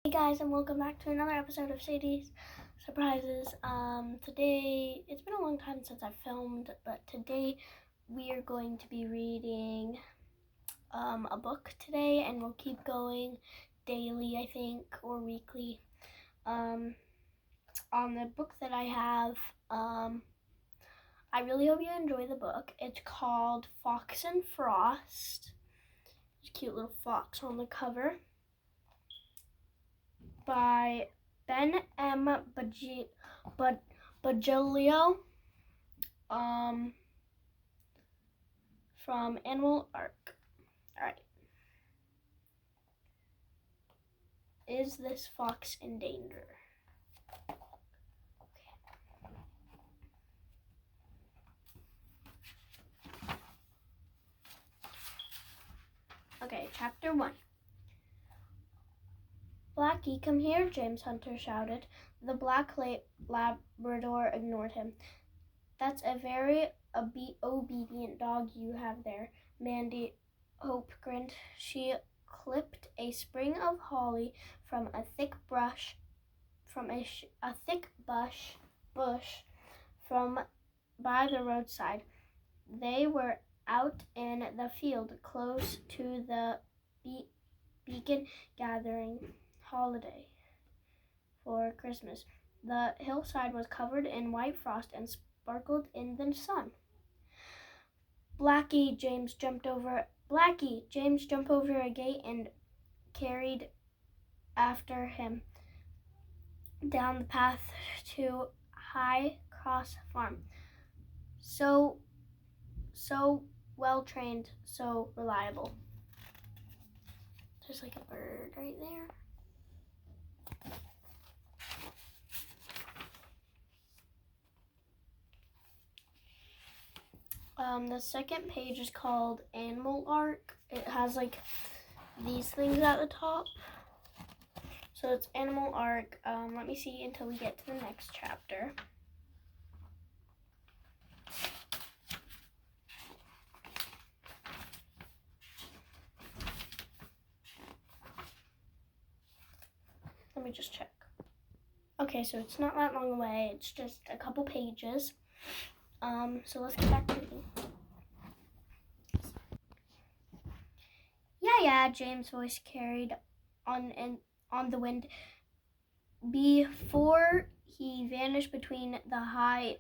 Hey guys, and welcome back to another episode of Sadie's Surprises. Today, it's been a long time since I've filmed, but today we are going to be reading a book today, and we'll keep going daily, I think, or weekly. On the book that I have, I really hope you enjoy the book. It's called Fox and Frost. There's a cute little fox on the cover. By Ben M. Baggio, from Animal Arc. Alright. Is this fox in danger? Okay, chapter 1. Blackie, come here, James Hunter shouted. The black Labrador ignored him. That's a very obedient dog you have there, Mandy Hope grinned. She clipped a sprig of holly from a thick bush from by the roadside. They were out in the field close to the beacon gathering holiday for Christmas. The hillside was covered in white frost and sparkled in the sun. Blackie, James jumped over a gate and carried after him down the path to High Cross Farm. So well trained, so reliable. There's like a bird right there. The second page is called Animal Arc. It has like these things at the top. So it's Animal Arc. Let me see until we get to the next chapter. Let me just check. Okay, so it's not that long away. It's just a couple pages. So let's get back to reading. Yeah, James' voice carried on the wind before he vanished between the high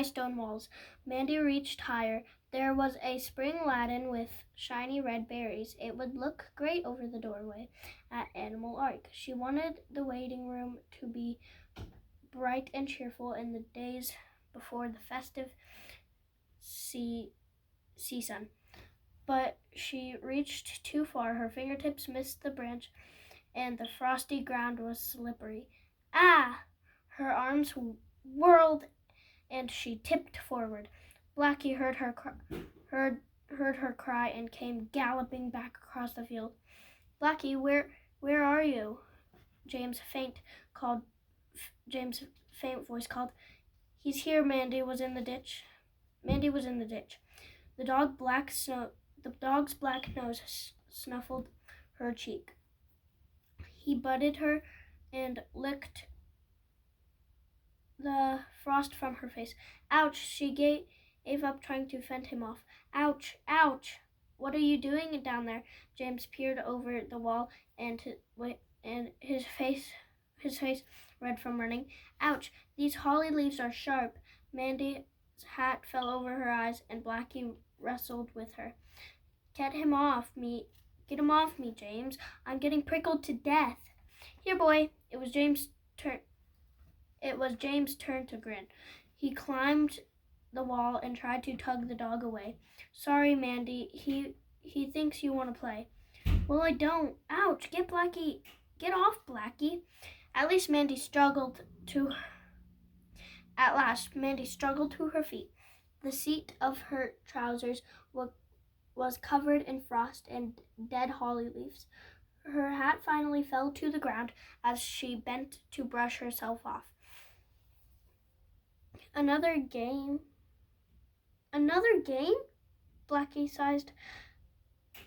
stone walls. Mandy reached higher. There was a spring ladder with shiny red berries. It would look great over the doorway at Animal Arc. She wanted the waiting room to be bright and cheerful in the days before the festive season. But she reached too far. Her fingertips missed the branch, and the frosty ground was slippery. Ah! Her arms whirled, and she tipped forward. Blackie heard her cry and came galloping back across the field. Blackie, where are you? James' faint voice called. He's here. Mandy was in the ditch. The dog's black nose snuffled her cheek. He butted her and licked the frost from her face. Ouch! She gave up trying to fend him off. Ouch! Ouch! What are you doing down there? James peered over the wall and his face red from running. Ouch! These holly leaves are sharp. Mandy's hat fell over her eyes, and Blackie wrestled with her. Get him off me, James. I'm getting prickled to death. Here, boy. It was James' turn to grin. He climbed the wall and tried to tug the dog away. Sorry, Mandy. He thinks you want to play. Well, I don't. Ouch! Get off, Blackie. At last, Mandy struggled to her feet. The seat of her trousers was covered in frost and dead holly leaves. Her hat finally fell to the ground as she bent to brush herself off. Another game? Blackie sighed.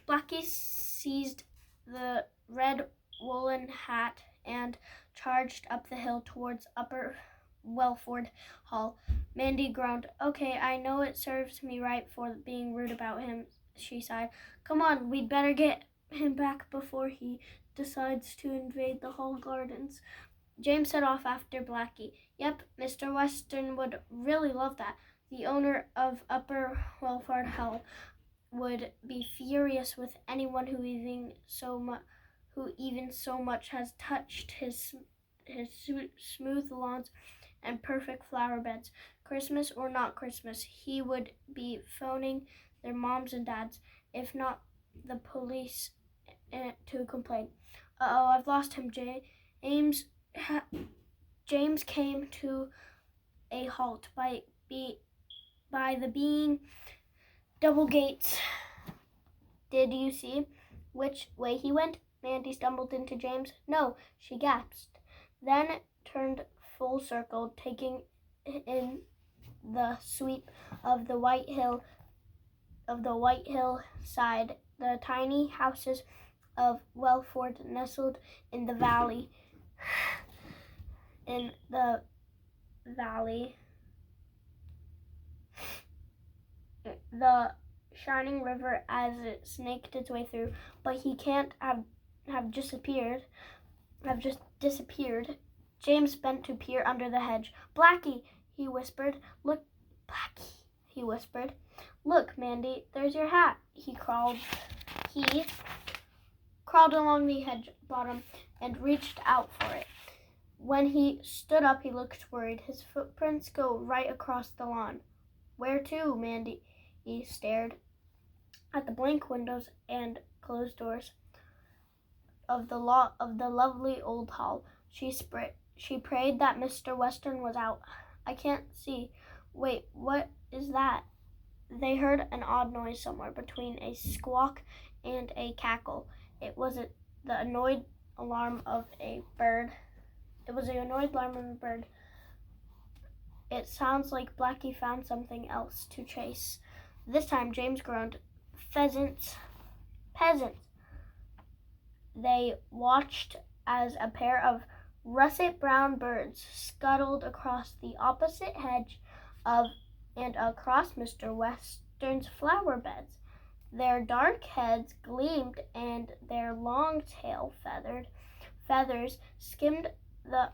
Blackie seized the red woolen hat and charged up the hill towards Upper Welford Hall. Mandy groaned. Okay, I know it serves me right for being rude about him, she sighed. Come on, we'd better get him back before he decides to invade the Hall Gardens. James set off after Blackie. Yep, Mr. Weston would really love that. The owner of Upper Welford Hall would be furious with anyone who even so much has touched his smooth lawns and perfect flower beds. Christmas or not Christmas, he would be phoning their moms and dads, if not the police, to complain. Uh-oh, I've lost him, James came to a halt by the being double gates. Did you see which way he went? Mandy stumbled into James. No, she gasped, then turned full circle, taking in the sweep of the white hillside. The tiny houses of Welford nestled in the valley. The shining river as it snaked its way through, but he can't have just disappeared. James bent to peer under the hedge. Blackie, he whispered. Look, Blackie, he whispered. Look, Mandy, there's your hat. He crawled along the hedge bottom and reached out for it. When he stood up, he looked worried. His footprints go right across the lawn. Where to, Mandy? He stared at the blank windows and closed doors of the lovely old hall. She prayed that Mr. Weston was out. I can't see. Wait, what is that? They heard an odd noise somewhere between a squawk and a cackle. It was the annoyed alarm of a bird. It sounds like Blackie found something else to chase. This time James groaned. Peasants. They watched as a pair of russet brown birds scuttled across the opposite hedge and across Mr. Weston's flower beds. Their dark heads gleamed and their long tail feathers skimmed the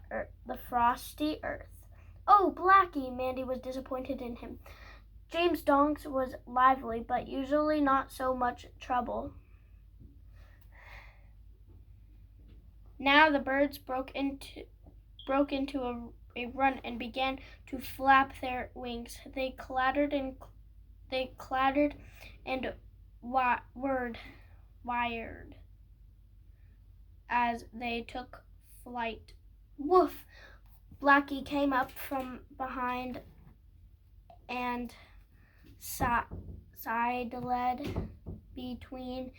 frosty earth. Oh, Blackie! Mandy was disappointed in him. James Donks was lively, but usually not so much trouble. Now the birds broke into a run and began to flap their wings. They clattered and wired as they took flight. Woof! Blackie came up from behind and side-led between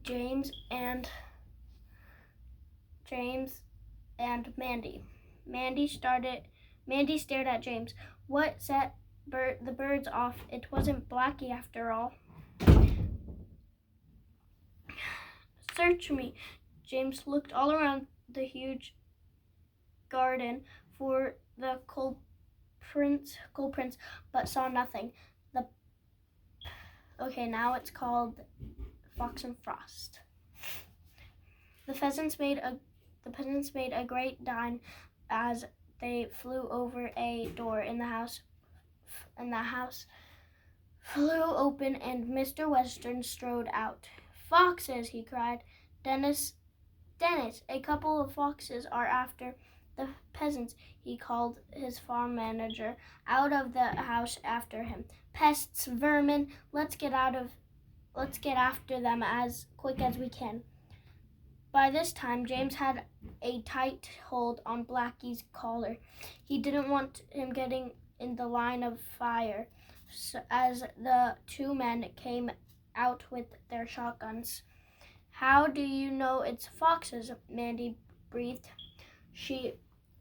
James and Mandy. Mandy stared at James. What set the birds off? It wasn't Blackie after all. Search me. James looked all around the huge garden for the culprits, but saw nothing. Now it's called Fox and Frost. The peasants made a great din as they flew over a door in the house. And the house flew open, and Mr. Weston strode out. Foxes! He cried. Dennis, a couple of foxes are after the peasants. He called his farm manager out of the house after him. Pests, vermin! Let's get after them as quick as we can. By this time, James had a tight hold on Blackie's collar. He didn't want him getting in the line of fire as the two men came out with their shotguns. How do you know it's foxes? Mandy breathed. She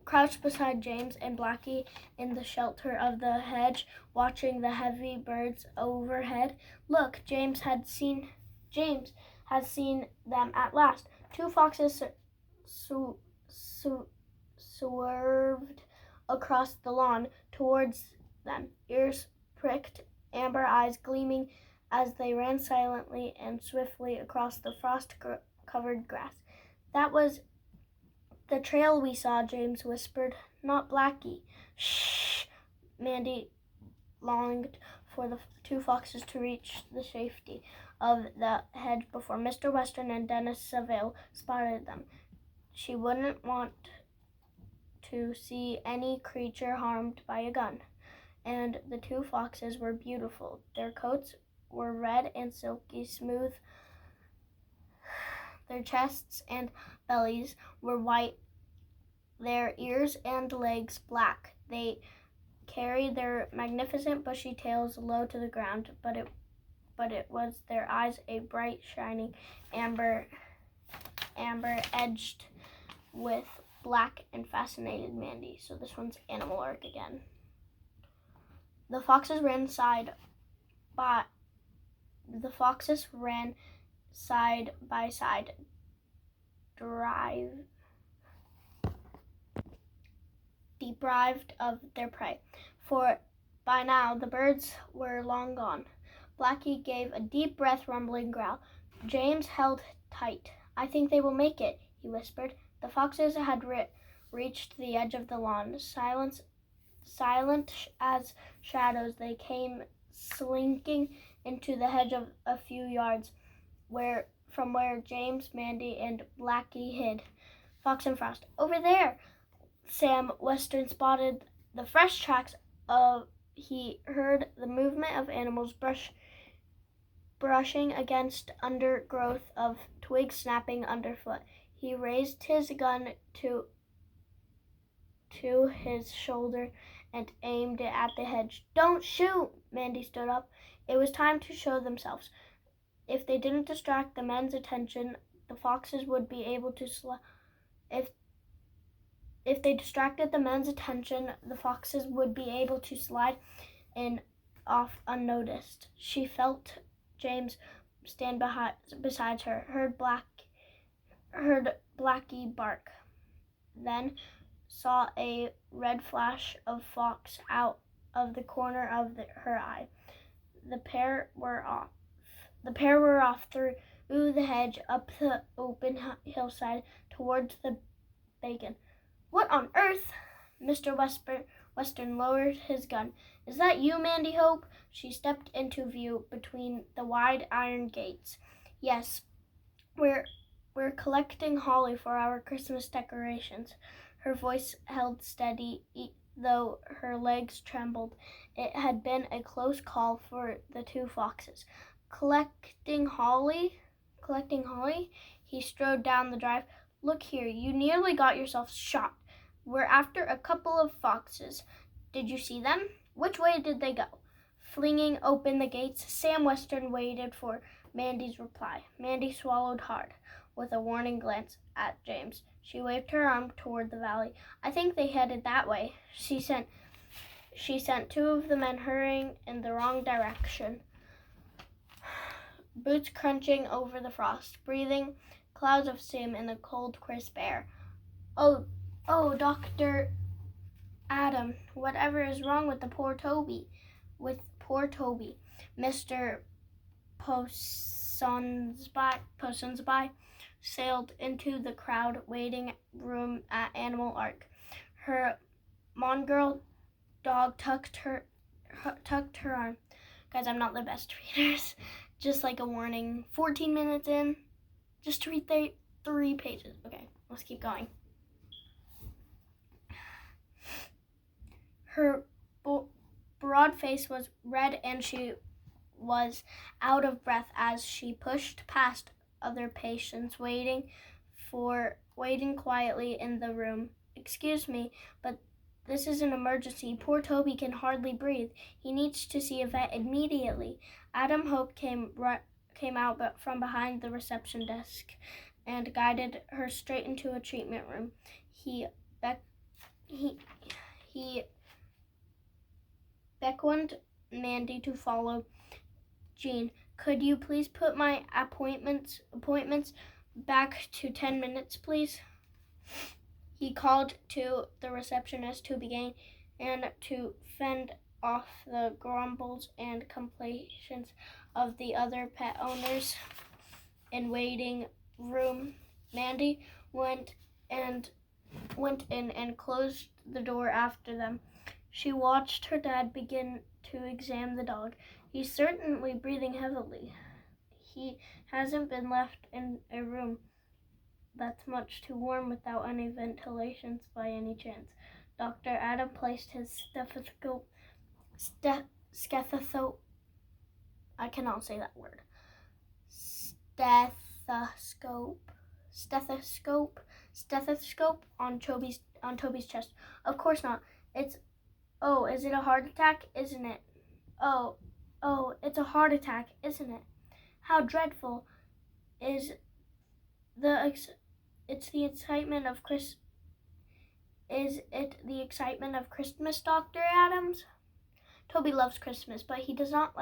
crouched beside James and Blackie in the shelter of the hedge, watching the heavy birds overhead. Look, James has seen them at last. Two foxes swerved across the lawn towards them, ears pricked, amber eyes gleaming as they ran silently and swiftly across the frost-covered grass. "That was the trail we saw," James whispered. "Not Blackie." "Shh!" Mandy longed for the two foxes to reach the safety of the hedge before Mr. Western and Dennis Saville spotted them. She wouldn't want to see any creature harmed by a gun. And the two foxes were beautiful. Their coats were red and silky smooth. Their chests and bellies were white, their ears and legs black. They carried their magnificent bushy tails low to the ground, but it was their eyes a bright, shining amber edged with black and fascinated Mandy. So this one's Animal Arc again. The foxes ran side by side, deprived of their prey, for by now the birds were long gone. Blackie gave a deep breath, rumbling growl. James held tight. "I think they will make it," he whispered. The foxes had reached the edge of the lawn. Silent as shadows, they came slinking into the hedge of a few yards from where James, Mandy, and Blackie hid. Fox and Frost. "Over there!" Sam Western spotted the fresh tracks he heard the movement of animals brushing against undergrowth of twigs snapping underfoot. He raised his gun to his shoulder and aimed it at the hedge. "Don't shoot!" Mandy stood up. It was time to show themselves. If they didn't distract the men's attention, the foxes would be able to If they distracted the men's attention, the foxes would be able to slide in off unnoticed. She felt James stand beside her, heard Blackie bark, then saw a red flash of fox out of the corner of her eye. The pair were off through the hedge, up the open hillside towards the bacon. "What on earth?" Mr. Western lowered his gun. "Is that you, Mandy Hope?" She stepped into view between the wide iron gates. "Yes, we're collecting holly for our Christmas decorations." Her voice held steady, though her legs trembled. It had been a close call for the two foxes. Collecting holly? He strode down the drive. "Look here, you nearly got yourself shot. We're after a couple of foxes. Did you see them? Which way did they go?" Flinging open the gates, Sam Western waited for Mandy's reply. Mandy swallowed hard, with a warning glance at James. She waved her arm toward the valley. "I think they headed that way." She sent two of the men hurrying in the wrong direction, boots crunching over the frost, breathing clouds of steam in the cold, crisp air. Oh, Dr. Adam, whatever is wrong with poor Toby? Mr. Ponsonby sailed into the crowd waiting room at Animal Arc. Her mongrel dog tucked her arm. Guys, I'm not the best readers. Just like a warning, 14 minutes in, just to read 3 pages. Okay, let's keep going. Her broad face was red and she was out of breath as she pushed past other patients waiting quietly in the room. "Excuse me, but this is an emergency. Poor Toby can hardly breathe. He needs to see a vet immediately." Adam Hope came out from behind the reception desk and guided her straight into a treatment room. He beckoned Mandy to follow. "Jean, could you please put my appointments back to 10 minutes, please?" He called to the receptionist to begin and to fend off the grumbles and complaints of the other pet owners in waiting room. Mandy went in and closed the door after them. She watched her dad begin to examine the dog. He's certainly breathing heavily. He hasn't been left in a room that's much too warm without any ventilations by any chance. Dr. Adam placed his stethoscope. I cannot say that word. Stethoscope on Toby's chest. Of course not. Is it a heart attack, isn't it? Oh, it's a heart attack, isn't it? How dreadful. It's the excitement of Is it the excitement of Christmas, Dr. Adams? Toby loves Christmas, but he does not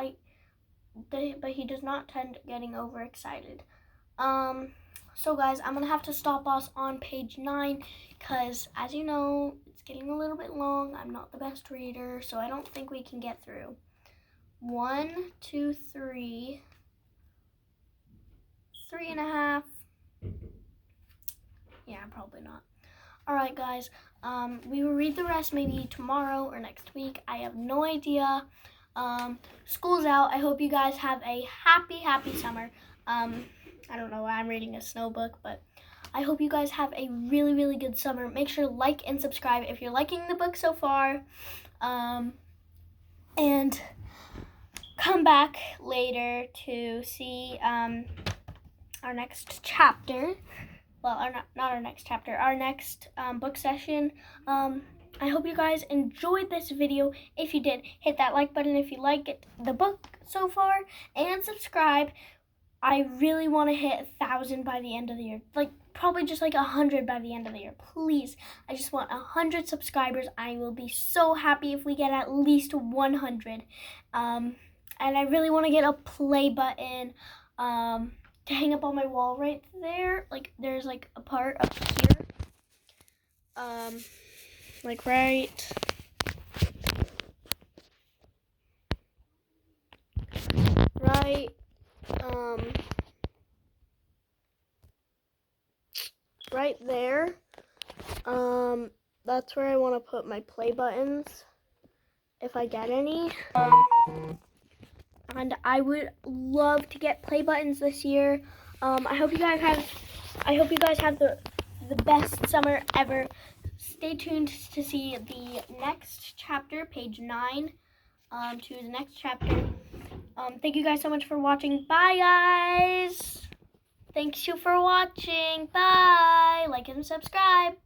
tend getting overexcited. So guys, I'm gonna have to stop us on page 9 because, as you know, it's getting a little bit long. I'm not the best reader, so I don't think we can get through 1, 2, 3, 3.5. Yeah, probably not. All right, guys. We will read the rest maybe tomorrow or next week. I have no idea. School's out. I hope you guys have a happy summer. I don't know why I'm reading a snow book, but I hope you guys have a really good summer. Make sure to like and subscribe if you're liking the book so far. And come back later to see our next chapter. Well, not our next chapter, our next book session. I hope you guys enjoyed this video. If you did, hit that like button if you like the book so far, and subscribe. I really want to hit 1,000 by the end of the year. Probably just 100 by the end of the year. Please, I just want 100 subscribers. I will be so happy if we get at least 100. And I really want to get a play button to hang up on my wall right there. There's a part up here. Right there. That's where I want to put my play buttons if I get any. And I would love to get play buttons this year. I hope you guys have the best summer ever. Stay tuned to see the next chapter, page 9, to the next chapter. Thank you guys so much for watching. Bye, guys. Thanks you for watching. Bye. Like and subscribe.